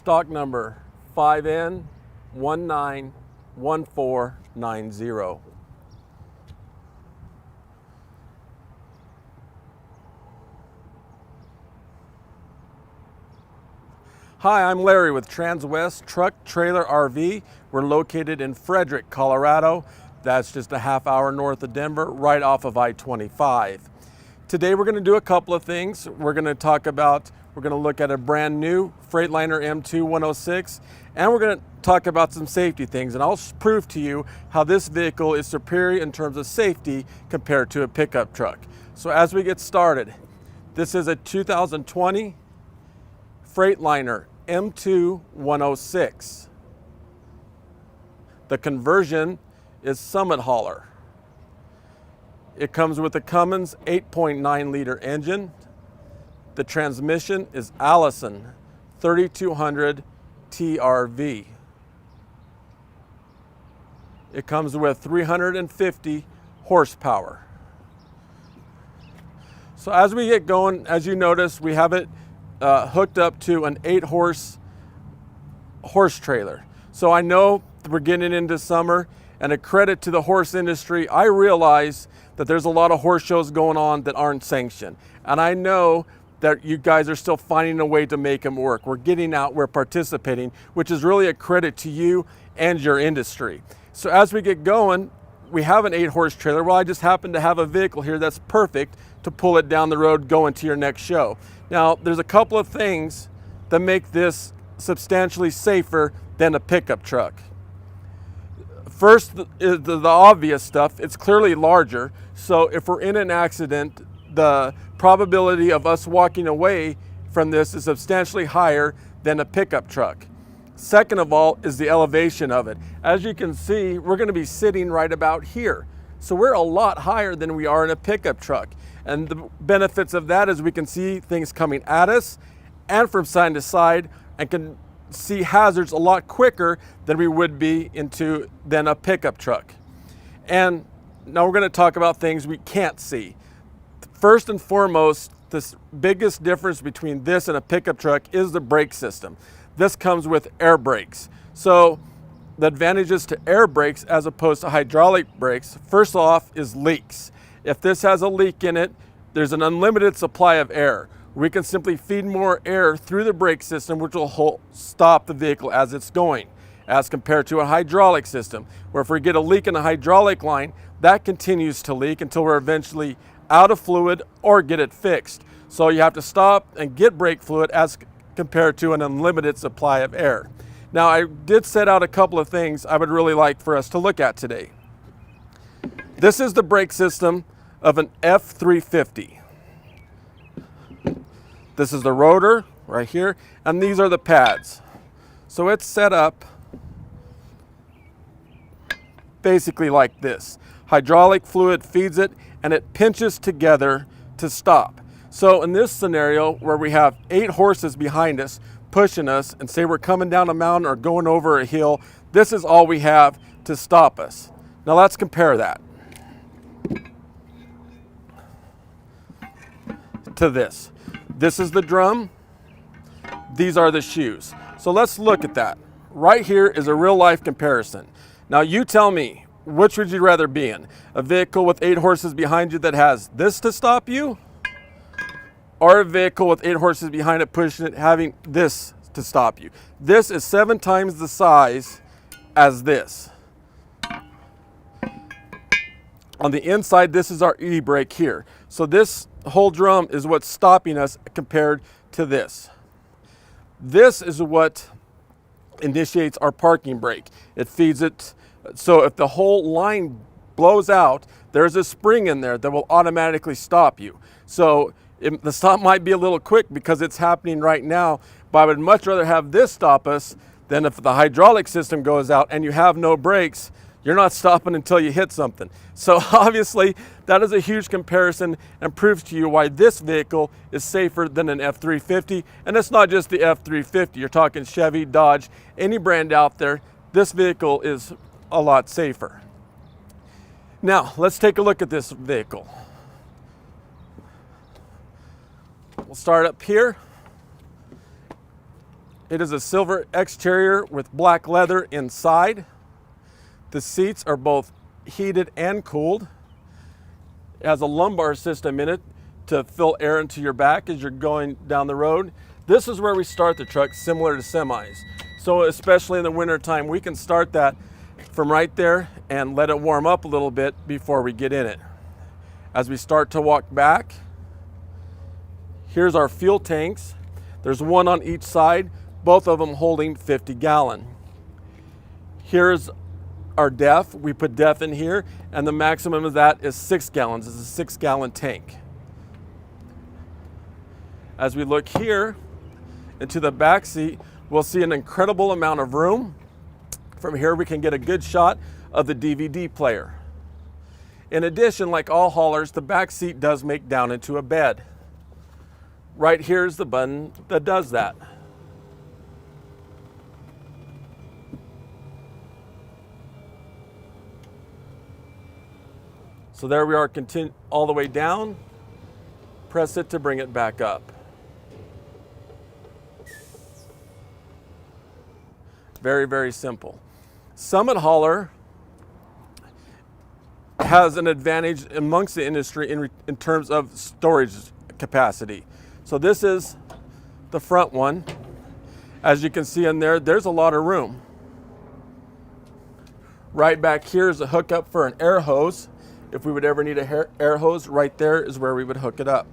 stock number 5N191490. Hi, I'm Larry with Transwest Truck Trailer RV. We're located in Frederick, Colorado. That's just a half hour north of Denver, right off of I-25. Today we're going to do a couple of things. We're going to look at a brand new Freightliner M2 106, and we're going to talk about some safety things, and I'll prove to you how this vehicle is superior in terms of safety compared to a pickup truck. So as we get started, this is a 2020 Freightliner M2 106. The conversion is Summit Hauler. It comes with a Cummins 8.9 liter engine. The transmission is Allison 3200 TRV. It comes with 350 horsepower. So as we get going, as you notice, we have it hooked up to an 8-horse trailer. So I know we're getting into summer, and a credit to the horse industry, I realize that there's a lot of horse shows going on that aren't sanctioned. And I know that you guys are still finding a way to make them work. We're getting out, we're participating, which is really a credit to you and your industry. So as we get going, we have an 8-horse trailer. Well, I just happen to have a vehicle here that's perfect to pull it down the road going to your next show. Now, there's a couple of things that make this substantially safer than a pickup truck. First is the obvious stuff. It's clearly larger, so if we're in an accident, the probability of us walking away from this is substantially higher than a pickup truck. Second of all is the elevation of it. As you can see, we're going to be sitting right about here. So we're a lot higher than we are in a pickup truck. And the benefits of that is we can see things coming at us and from side to side, and can see hazards a lot quicker than we would be than a pickup truck. And now we're going to talk about things we can't see. First and foremost, the biggest difference between this and a pickup truck is the brake system. This comes with air brakes. So the advantages to air brakes as opposed to hydraulic brakes, first off, is leaks. If this has a leak in it, there's an unlimited supply of air. We can simply feed more air through the brake system, which will stop the vehicle as it's going, as compared to a hydraulic system, where if we get a leak in a hydraulic line, that continues to leak until we're eventually out of fluid or get it fixed. So you have to stop and get brake fluid as compared to an unlimited supply of air. Now, I did set out a couple of things I would really like for us to look at today. This is the brake system of an F350. This is the rotor right here, and these are the pads. So it's set up basically like this. Hydraulic fluid feeds it, and it pinches together to stop. So in this scenario where we have 8 horses behind us pushing us, and say we're coming down a mountain or going over a hill, this is all we have to stop us. Now let's compare that to this. This is the drum, these are the shoes. So let's look at that. Right here is a real life comparison. Now you tell me, which would you rather be in? A vehicle with 8 horses behind you that has this to stop you? Or a vehicle with 8 horses behind it pushing it, having this to stop you? This is 7 times the size as this. On the inside, this is our e-brake here. So this whole drum is what's stopping us compared to this. This is what initiates our parking brake. It feeds it. So if the whole line blows out, there's a spring in there that will automatically stop you. So the stop might be a little quick because it's happening right now, but I would much rather have this stop us than if the hydraulic system goes out and you have no brakes. You're not stopping until you hit something. So obviously that is a huge comparison and proves to you why this vehicle is safer than an F350. And it's not just the F350, you're talking Chevy, Dodge, any brand out there, this vehicle is a lot safer. Now let's take a look at this vehicle. We'll start up here. It is a silver exterior with black leather inside. The seats are both heated and cooled. It has a lumbar system in it to fill air into your back as you're going down the road. This is where we start the truck, similar to semis. So especially in the winter time, we can start that from right there and let it warm up a little bit before we get in it. As we start to walk back, here's our fuel tanks. There's one on each side, both of them holding 50 gallon. Here's our DEF. We put DEF in here, and the maximum of that is 6 gallons. It's a 6 gallon tank. As we look here into the back seat, we'll see an incredible amount of room. From here, we can get a good shot of the DVD player. In addition, like all haulers, the back seat does make down into a bed. Right here is the button that does that. So there we are, continue all the way down. Press it to bring it back up. Very, very simple. Summit Hauler has an advantage amongst the industry in terms of storage capacity. So this is the front one. As you can see in there, there's a lot of room. Right back here is a hookup for an air hose. If we would ever need a air hose, right there is where we would hook it up.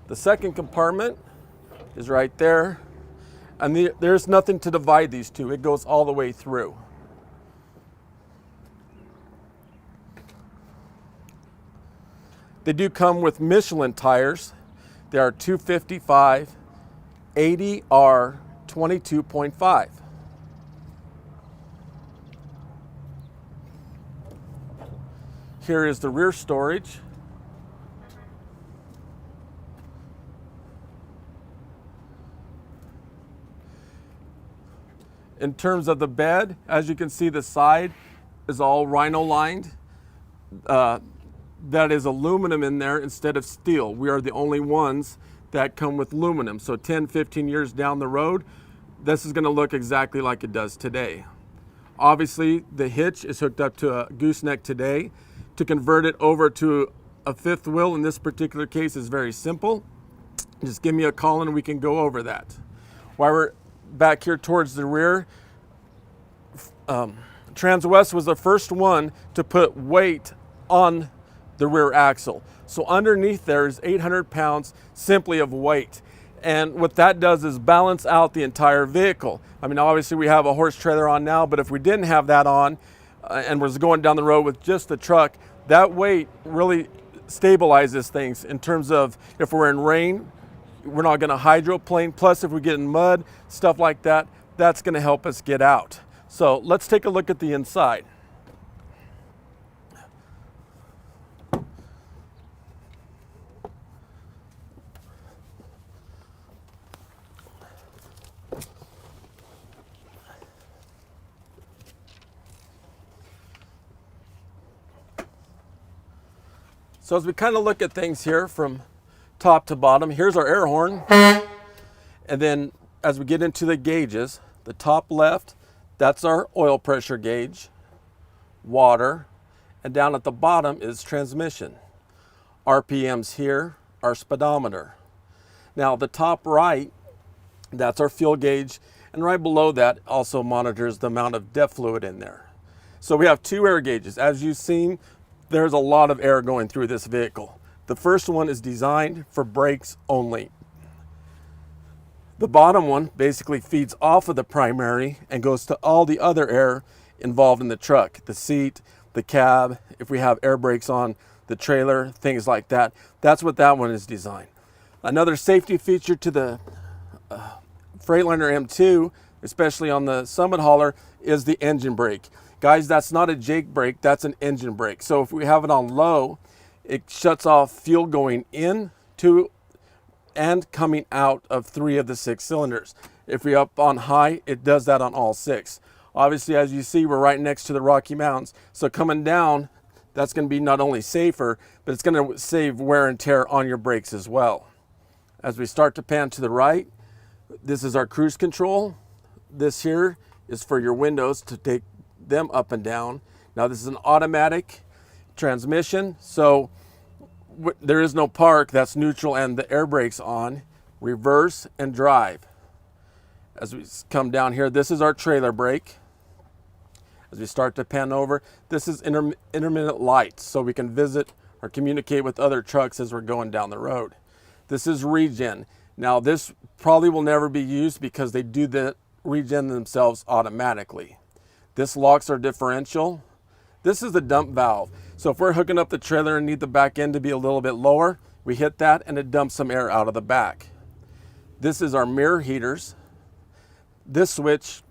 The second compartment is right there. And there's nothing to divide these two. It goes all the way through. They do come with Michelin tires. They are 255 80R 22.5. Here is the rear storage. In terms of the bed, as you can see, the side is all rhino lined. That is aluminum in there instead of steel. We are the only ones that come with aluminum. So 10, 15 years down the road, this is gonna look exactly like it does today. Obviously, the hitch is hooked up to a gooseneck today. To convert it over to a fifth wheel in this particular case is very simple. Just give me a call and we can go over that. While we're back here towards the rear, Transwest was the first one to put weight on the rear axle. So underneath there is 800 pounds simply of weight. And what that does is balance out the entire vehicle. I mean, obviously we have a horse trailer on now, but if we didn't have that on and was going down the road with just the truck, that weight really stabilizes things in terms of if we're in rain, we're not gonna hydroplane. Plus, if we get in mud, stuff like that, that's gonna help us get out. So let's take a look at the inside. So as we kind of look at things here from top to bottom, here's our air horn. And then as we get into the gauges, the top left, that's our oil pressure gauge, water, and down at the bottom is transmission. RPMs here, our speedometer. Now the top right, that's our fuel gauge, and right below that also monitors the amount of DEF fluid in there. So we have two air gauges. As you've seen, there's a lot of air going through this vehicle. The first one is designed for brakes only. The bottom one basically feeds off of the primary and goes to all the other air involved in the truck, the seat, the cab, if we have air brakes on the trailer, things like that. That's what that one is designed. Another safety feature to the Freightliner M2, especially on the Summit Hauler, is the engine brake. Guys, that's not a Jake brake, that's an engine brake. So if we have it on low, it shuts off fuel going in to and coming out of 3 of the 6 cylinders. If we're up on high, it does that on all 6. Obviously, as you see, we're right next to the Rocky Mountains. So coming down, That's going to be not only safer, but it's going to save wear and tear on your brakes as well. As we start to pan to the right, this is our cruise control. This here is for your windows to take them up and down. Now this is an automatic transmission, so there is no park, that's neutral and the air brake's on. Reverse and drive. As we come down here, this is our trailer brake. As we start to pan over, this is intermittent lights, so we can visit or communicate with other trucks as we're going down the road. This is regen. Now this probably will never be used because they do the regen themselves automatically. This locks our differential. This is the dump valve. So if we're hooking up the trailer and need the back end to be a little bit lower, we hit that and it dumps some air out of the back. This is our mirror heaters. This switch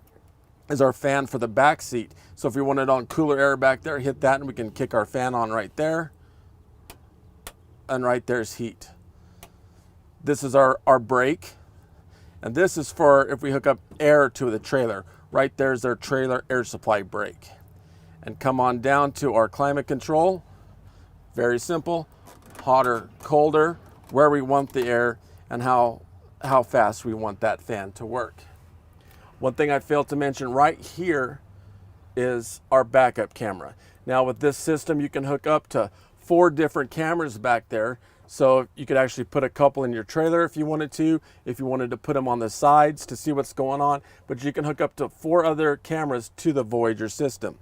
is our fan for the back seat. So if we want it on cooler air back there, hit that and we can kick our fan on right there. And right there's heat. This is our brake. And this is for if we hook up air to the trailer. Right there's our trailer air supply brake. And come on down to our climate control. Very simple. Hotter, colder, where we want the air, and how fast we want that fan to work. One thing I failed to mention right here is our backup camera. Now with this system, you can hook up to 4 different cameras back there. So you could actually put a couple in your trailer if you wanted to put them on the sides to see what's going on, but you can hook up to 4 other cameras to the Voyager system.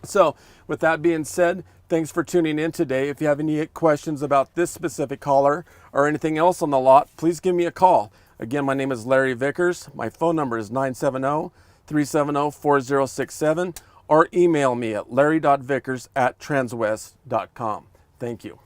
So with that being said, thanks for tuning in today. If you have any questions about this specific hauler or anything else on the lot, please give me a call. Again, my name is Larry Vickers. My phone number is 970-370-4067, or email me at larry.vickers@transwest.com. Thank you.